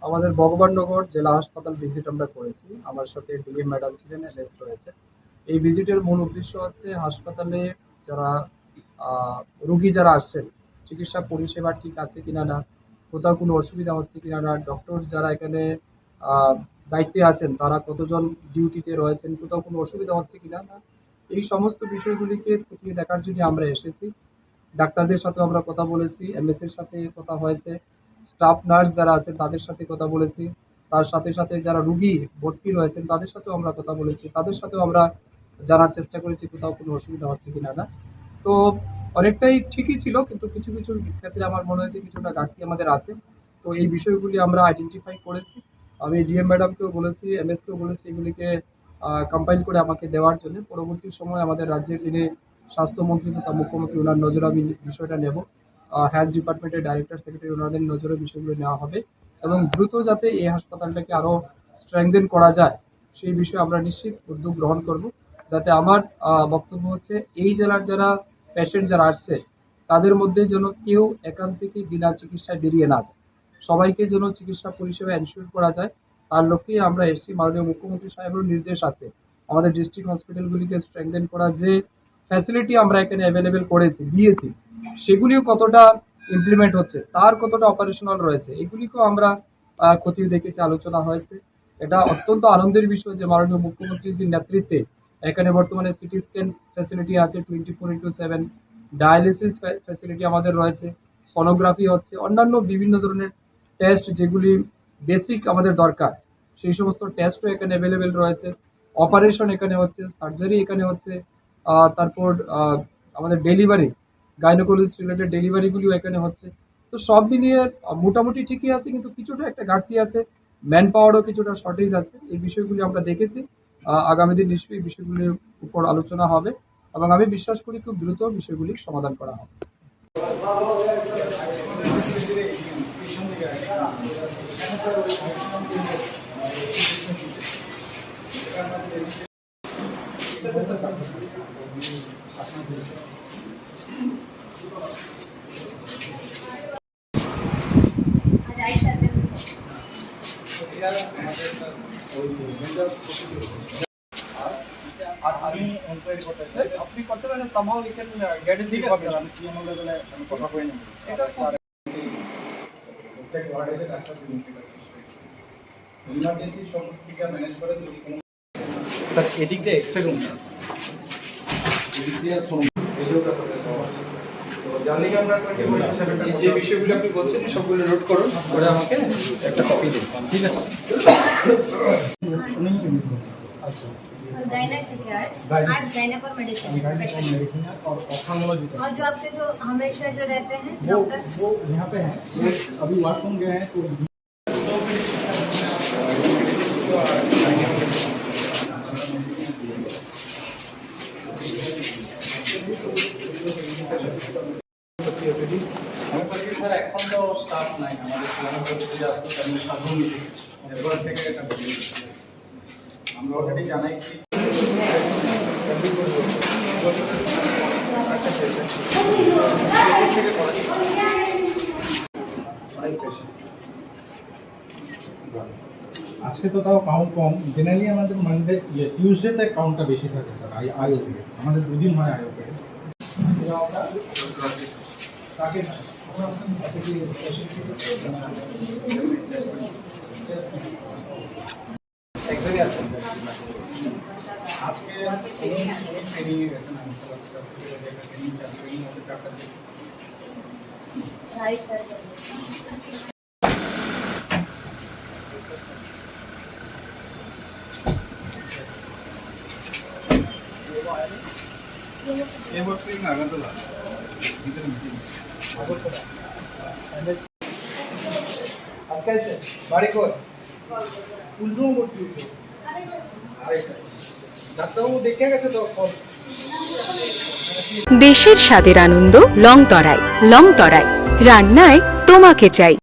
আমাদের ভগবাননগর জেলা হাসপাতাল ভিজিট আমরা করেছি। আমার সাথে ডিএম ম্যাডাম ছিলেন, এমএস রয়েছে। এই ভিজিটের মূল উদ্দেশ্য হচ্ছে হাসপাতালে যারা রোগী যারা আসছেন, চিকিৎসা পরিষেবা ঠিক আছে কিনা না, কোথাও কোনো অসুবিধা হচ্ছে কিনা না, ডক্টর যারা এখানে দায়িত্বে আছেন তারা কতজন ডিউটিতে রয়েছেন, কোথাও কোনো অসুবিধা হচ্ছে কিনা না, এই সমস্ত বিষয়গুলিকে খতিয়ে দেখার জন্য আমরা এসেছি। ডাক্তারদের সাথেও আমরা কথা বলেছি, এমএস এর সাথে কথা হয়েছে, স্টাফ নার্স যারা আছেন তাদের সাথে কথা বলেছি, তার সাথে সাথে যারা রুগী ভর্তি রয়েছেন তাদের সাথেও আমরা কথা বলেছি, তাদের সাথেও আমরা জানার চেষ্টা করেছি কোথাও কোনো অসুবিধা হচ্ছে কিনা না। তো অনেকটাই ঠিকই ছিল, কিন্তু কিছু কিছু ক্ষেত্রে আমার মনে হয়েছে কিছুটা ঘাটতি আমাদের আছে। তো এই বিষয়গুলি আমরা আইডেন্টিফাই করেছি। আমি ডিএম ম্যাডামকেও বলেছি, এমএসকেও বলেছি এগুলিকে কম্পাইল করে আমাকে দেওয়ার জন্য। পরবর্তী সময় আমাদের রাজ্যের যিনি স্বাস্থ্যমন্ত্রী তথা মুখ্যমন্ত্রী, ওনার নজরে আমি বিষয়টা নেব। হেলথ ডিপার্টমেন্টের ডাইরেক্টর সেক্রেটারি ওনাদের নজরে বিষয়গুলো নেওয়া হবে এবং দ্রুত যাতে এই হাসপাতালটাকে আরও স্ট্রেংথেন করা যায় সেই বিষয়ে আমরা নিশ্চিত উদ্যোগ গ্রহণ করব। যাতে আমার বক্তব্য হচ্ছে এই জেলার যারা পেশেন্ট যারা আসছে তাদের মধ্যে যেন কেউ এখান থেকে বিনা চিকিৎসায় বেরিয়ে না যায়, সবাইকে যেন চিকিৎসা পরিষেবা এনশিওর করা যায়, তার লক্ষ্যেই আমরা এসেছি। মাননীয় মুখ্যমন্ত্রী সাহেবের নির্দেশ আছে আমাদের ডিস্ট্রিক্ট হসপিটালগুলিকে স্ট্রেংথেন করা। যে ফ্যাসিলিটি আমরা এখানে অ্যাভেলেবেল দিয়েছি সেগুলিও কতটা ইমপ্লিমেন্ট হচ্ছে, তার কতটা অপারেশনাল রয়েছে, এগুলিকেও আমরা খতিয়ে দেখেছি, আলোচনা হয়েছে। এটা অত্যন্ত আনন্দের বিষয় যে মাননীয় মুখ্যমন্ত্রীর যে নেতৃত্বে এখানে বর্তমানে সিটি স্ক্যান ফ্যাসিলিটি আছে 24/7, ডায়ালিসিস ফ্যাসিলিটি আমাদের রয়েছে, সোনোগ্রাফি হচ্ছে, অন্যান্য বিভিন্ন ধরনের টেস্ট যেগুলি বেসিক আমাদের দরকার সেই সমস্ত টেস্টও এখানে অ্যাভেলেবেল রয়েছে। অপারেশন এখানে হচ্ছে, সার্জারি এখানে হচ্ছে, তারপর আমাদের ডেলিভারি, গাইনোকোলজিস্ট রিলেটেড ডেলিভারিগুলিও এখানে হচ্ছে। তো সব মিলিয়ে মোটামুটি ঠিকই আছে, কিন্তু কিছুটা একটা ঘাটতি আছে, ম্যান পাওয়ারও কিছুটা শর্টেজ আছে। এই বিষয়গুলি আমরা দেখেছি। আগামী দিন নিশ্চয়ই এই বিষয়গুলির উপর আলোচনা হবে এবং আমি বিশ্বাস করি খুব দ্রুত বিষয়গুলি সমাধান করা হবে। আপনি করতে পারেন, somehow we can get it information. আমি সিএমও লেভেলে কথা কই নেব। এটা প্রত্যেক ওয়ার্ডে ডাক্তার ইমার্জেন্সি সম্পর্কে ম্যানেজ করে যদি কোনো স্যার এদিক দিয়ে এক্সট্রা রুম না এদিক দিয়ে রেডিওটা করে দেওয়া আছে। তো জানলেই আমরা যে বিষয়গুলো আপনি বলছেন সবগুলো নোট করুন, করে আমাকে একটা কপি দিন, ঠিক আছে? अच्छा और गायना के क्या है? आज गायना पर मेडिसिन और ऑप्थेल्मोलॉजी और जो आपके जो हमेशा जो रहते हैं वो यहाँ पे हैं, अभी वॉशरूम गए हैं तो স্যার এখন তো স্টাফ নাই আমাদের, এরপর থেকে আমরা অলরেডি জানাইছি। আজকে তো তাও কাউন্ট কম, জেনারেলি আমাদের মানডে টিউসডেতে কাউন্টটা বেশি থাকে স্যার। আইওপি আমাদের দুদিন হয় আইওপি। একজনই আছেন আজকে राइट सर আজকে আছে বাড়ি কই উলজুম ভর্তি হয়েছে। ডাক্তারবাবু দেখে গেছে তো। দেশের স্বাদের আনন্দ লংতরাই। লংতরাই রান্নায় তোমাকে চাই।